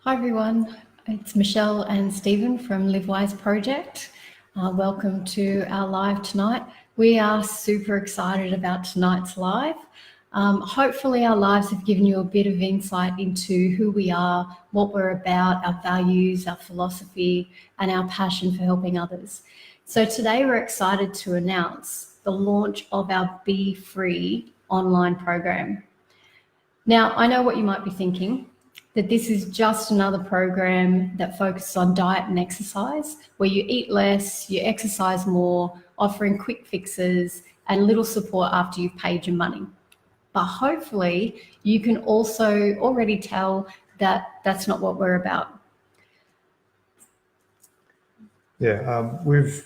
Hi everyone, it's Michelle and Stephen from Livewise project. Welcome to our live tonight. We are super excited about tonight's live. Hopefully our lives have given you a bit of insight into who we are, what we're about, our values, our philosophy, and our passion for helping others. So today we're excited to announce the launch of our Be Free online program. Now, I know what you might be thinking, that this is just another program that focuses on diet and exercise, where you eat less, you exercise more, offering quick fixes and little support after you've paid your money. But hopefully you can also already tell that that's not what we're about. Yeah, we've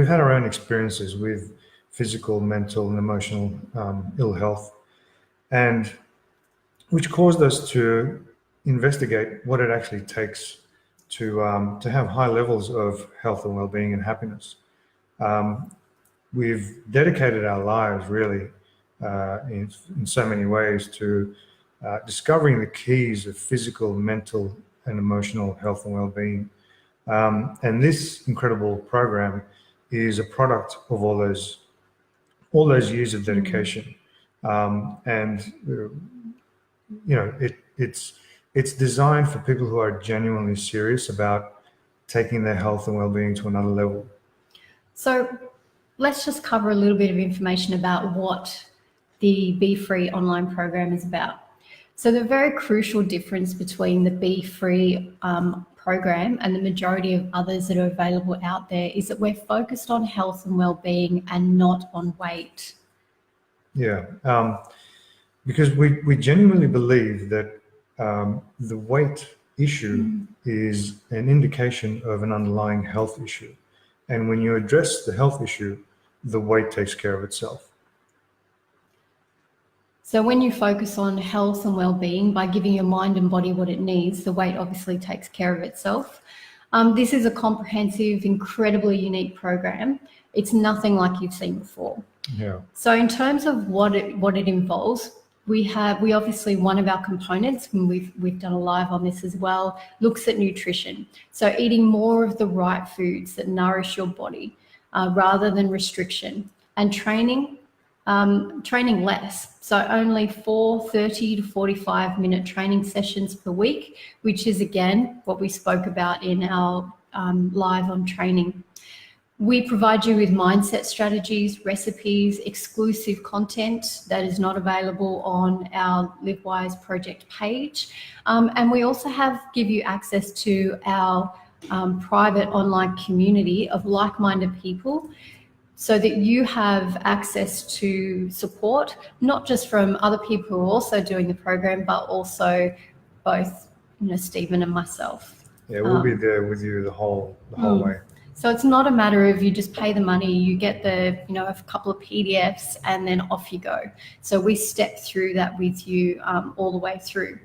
had our own experiences with physical, mental, and emotional ill health, and which caused us to investigate what it actually takes to have high levels of health and well-being and happiness. We've dedicated our lives really in so many ways to discovering the keys of physical, mental, and emotional health and well-being. And this incredible program is a product of all those years of dedication. It's designed for people who are genuinely serious about taking their health and well-being to another level. So let's just cover a little bit of information about what the Be Free online program is about. So the very crucial difference between the Be Free program and the majority of others that are available out there is that we're focused on health and well-being and not on weight. Yeah, because we genuinely believe that the weight issue is an indication of an underlying health issue. And when you address the health issue, the weight takes care of itself. So when you focus on health and well-being by giving your mind and body what it needs, the weight obviously takes care of itself. This is a comprehensive, incredibly unique program. It's nothing like you've seen before. Yeah. So in terms of what it involves, we obviously, one of our components, and we've done a live on this as well, looks at nutrition. So eating more of the right foods that nourish your body rather than restriction, and training less. So only 30 to 45 minute training sessions per week, which is again what we spoke about in our live on training. We provide you with mindset strategies, recipes, exclusive content that is not available on our Livewise project page. And we also give you access to our private online community of like-minded people, so that you have access to support, not just from other people who are also doing the program, but also both, Stephen and myself. Yeah, we'll be there with you the whole way. So it's not a matter of you just pay the money, you get a couple of PDFs and then off you go. So we step through that with you all the way through.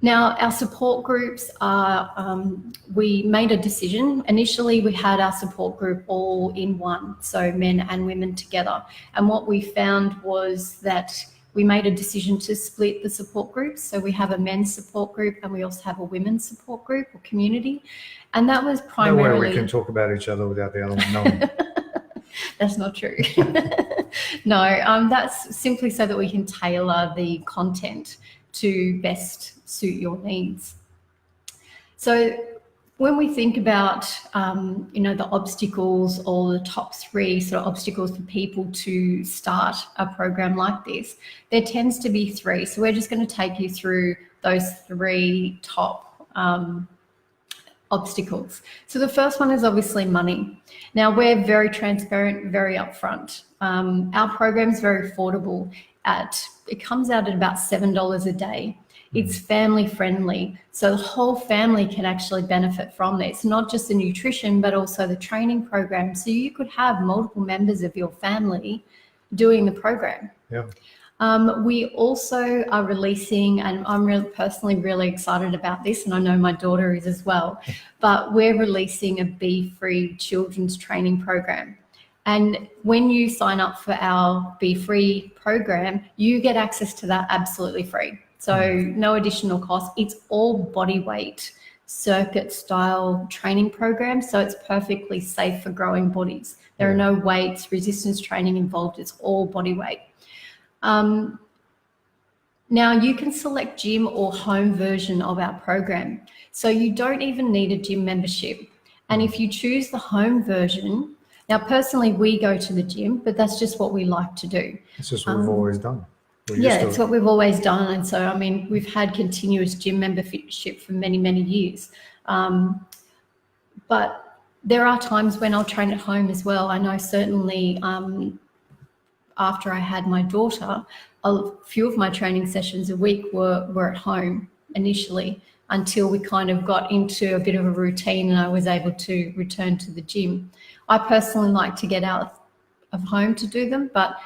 Now, our support groups we made a decision. Initially, we had our support group all in one, so men and women together. And what we found was that we made a decision to split the support groups. So we have a men's support group and we also have a women's support group or community. And that was primarily... No way we can talk about each other without the other one knowing. That's not true. No, that's simply so that we can tailor the content to best suit your needs. So when we think about, the obstacles or the top 3 sort of obstacles for people to start a program like this, there tends to be 3. So we're just going to take you through those 3 top obstacles. So the first one is obviously money. Now we're very transparent, very upfront. Our program is very affordable. It comes out at about $7 a day. It's family friendly, so the whole family can actually benefit from this, not just the nutrition, but also the training program. So you could have multiple members of your family doing the program. Yeah. We also are releasing, and I'm personally really excited about this, and I know my daughter is as well, but we're releasing a Be Free children's training program. And when you sign up for our Be Free program, you get access to that absolutely free. So no additional cost. It's all body weight circuit style training program. So it's perfectly safe for growing bodies. There are no weights, resistance training involved. It's all body weight. Now you can select gym or home version of our program. So you don't even need a gym membership. And if you choose the home version, now personally we go to the gym, but that's just what we like to do. It's just what we've always done. It's what we've always done. And so, I mean, we've had continuous gym membership for many, many years. But there are times when I'll train at home as well. I know certainly after I had my daughter, a few of my training sessions a week were at home initially, until we kind of got into a bit of a routine and I was able to return to the gym. I personally like to get out of home to do them, but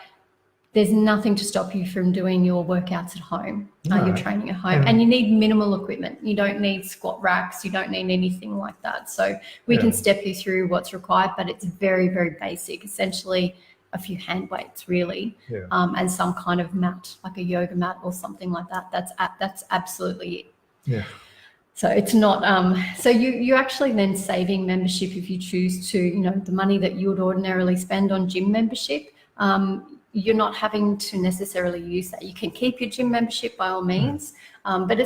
there's nothing to stop you from doing your workouts at home, your training at home. And you need minimal equipment. You don't need squat racks. You don't need anything like that. So we can step you through what's required, but it's very, very basic. Essentially a few hand weights really, and some kind of mat, like a yoga mat or something like that. That's absolutely it. Yeah. So it's not, so you're actually then saving membership if you choose to, you know, the money that you would ordinarily spend on gym membership, you're not having to necessarily use that. You can keep your gym membership by all means, but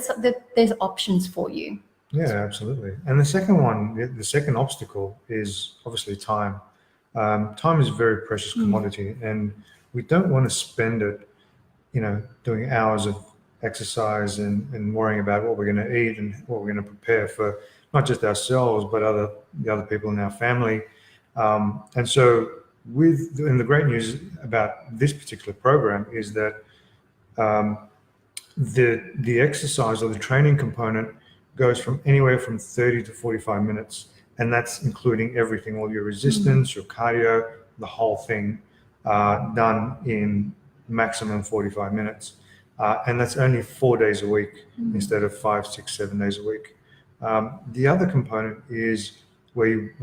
there's options for you. Yeah, absolutely. And the second one, the second obstacle is obviously time. Time is a very precious commodity, and we don't want to spend it, you know, doing hours of exercise and worrying about what we're going to eat and what we're going to prepare for not just ourselves, but the other people in our family. And so and the great news about this particular program is that the exercise or the training component goes from anywhere from 30 to 45 minutes. And that's including everything, all your resistance, your cardio, the whole thing, done in maximum 45 minutes. And that's only 4 days a week instead of 5, 6, 7 days a week. The other component is where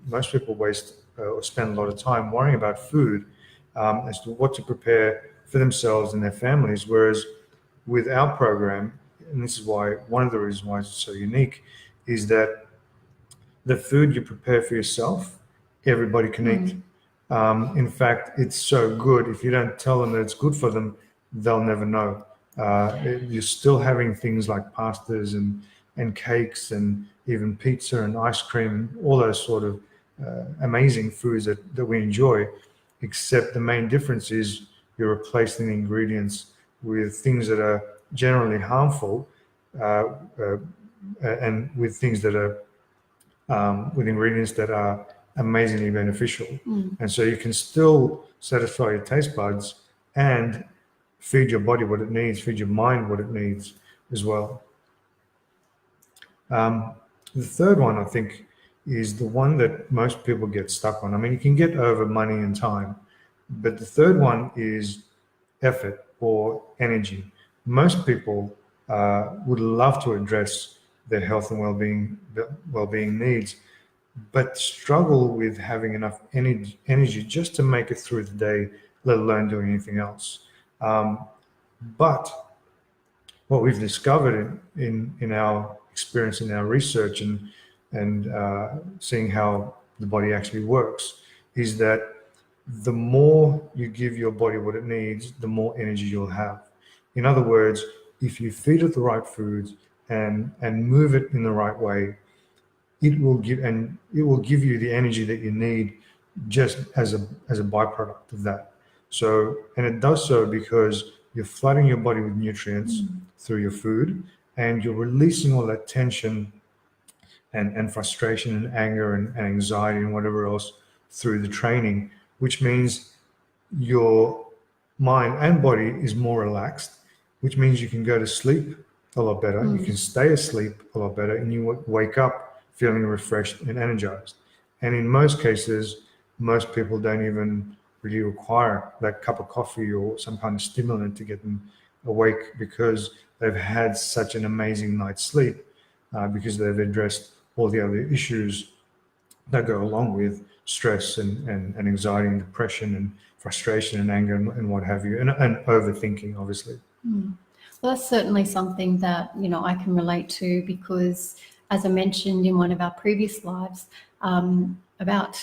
most people waste or spend a lot of time worrying about food as to what to prepare for themselves and their families. Whereas with our program, and this is why one of the reasons why it's so unique, is that the food you prepare for yourself, everybody can eat. In fact, it's so good. If you don't tell them that it's good for them, they'll never know. You're still having things like pastas and cakes and even pizza and ice cream and all those sort of amazing foods that we enjoy, except the main difference is you're replacing the ingredients with things that are generally harmful and with things that are with ingredients that are amazingly beneficial. And so you can still satisfy your taste buds and feed your body what it needs, feed your mind what it needs as well. The third one, I think, is the one that most people get stuck on. I mean, you can get over money and time, but the third one is effort or energy. Most people would love to address their health and well-being needs, but struggle with having enough energy just to make it through the day, let alone doing anything else. But what we've discovered in our experience, in our research, and seeing how the body actually works, is that the more you give your body what it needs, the more energy you'll have. In other words, if you feed it the right foods and move it in the right way, it will give you the energy that you need just as a byproduct of that. So, and it does so because you're flooding your body with nutrients through your food, and you're releasing all that tension and frustration and anger and anxiety and whatever else through the training, which means your mind and body is more relaxed, which means you can go to sleep a lot better, you can stay asleep a lot better, and you wake up feeling refreshed and energized. And in most cases, most people don't even really require that cup of coffee or some kind of stimulant to get them awake, because they've had such an amazing night's sleep, because they've addressed all the other issues that go along with stress and anxiety and depression and frustration and anger and what have you, and overthinking, obviously. So that's certainly something that, I can relate to, because as I mentioned in one of our previous lives, about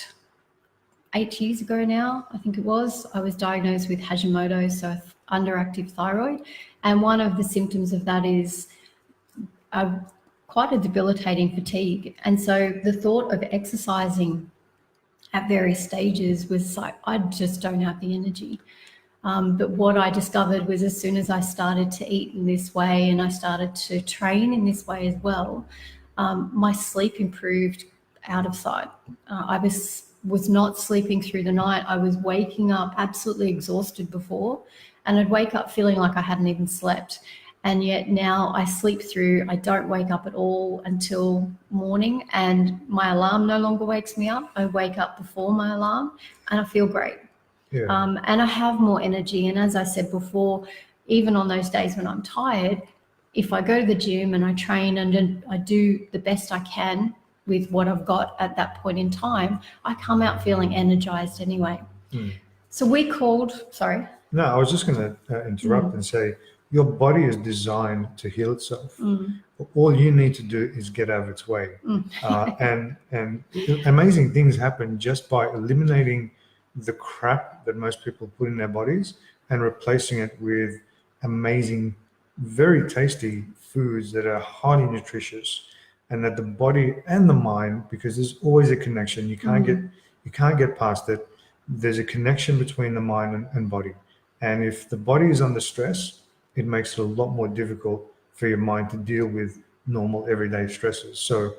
8 years ago now, I think it was, I was diagnosed with Hashimoto's, so underactive thyroid. And one of the symptoms of that is quite a debilitating fatigue. And so the thought of exercising at various stages was like, I just don't have the energy. But what I discovered was, as soon as I started to eat in this way and I started to train in this way as well, my sleep improved out of sight. I was not sleeping through the night. I was waking up absolutely exhausted before, and I'd wake up feeling like I hadn't even slept. And yet now I sleep through, I don't wake up at all until morning, and my alarm no longer wakes me up. I wake up before my alarm and I feel great. Yeah. And I have more energy. And as I said before, even on those days when I'm tired, if I go to the gym and I train and I do the best I can with what I've got at that point in time, I come out feeling energized anyway. So we called, sorry. No, I was just going to interrupt and say, your body is designed to heal itself. All you need to do is get out of its way. And amazing things happen just by eliminating the crap that most people put in their bodies and replacing it with amazing, very tasty foods that are highly nutritious, and that the body and the mind, because there's always a connection, you can't get past it. There's a connection between the mind and body. And if the body is under stress, it makes it a lot more difficult for your mind to deal with normal everyday stresses. So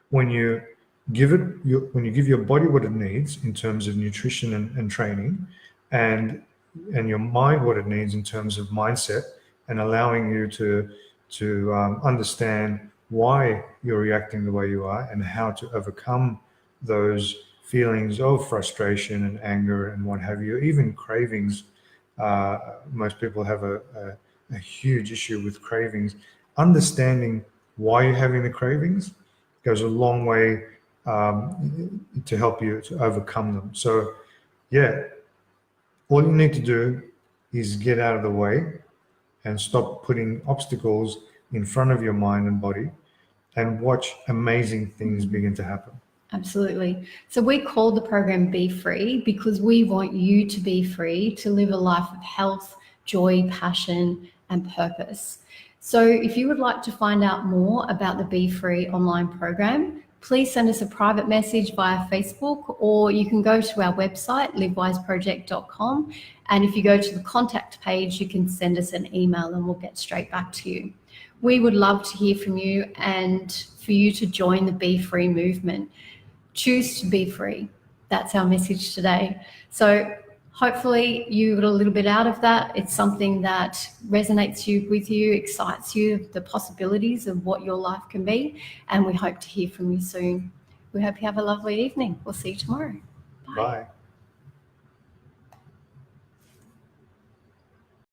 when you give your body what it needs in terms of nutrition and training, and your mind what it needs in terms of mindset, and allowing you to understand why you're reacting the way you are and how to overcome those feelings of frustration and anger and what have you, even cravings. Most people have a huge issue with cravings. Understanding why you're having the cravings goes a long way to help you to overcome them. So yeah, all you need to do is get out of the way and stop putting obstacles in front of your mind and body, and watch amazing things begin to happen. Absolutely. So we call the program Be Free because we want you to be free to live a life of health, joy, passion, and purpose. So if you would like to find out more about the Be Free online program, please send us a private message via Facebook, or you can go to our website, livewiseproject.com. And if you go to the contact page, you can send us an email and we'll get straight back to you. We would love to hear from you and for you to join the Be Free movement. Choose to be free. That's our message today. So hopefully you got a little bit out of that. It's something that resonates with you, excites you, the possibilities of what your life can be. And we hope to hear from you soon. We hope you have a lovely evening. We'll see you tomorrow. Bye. Bye.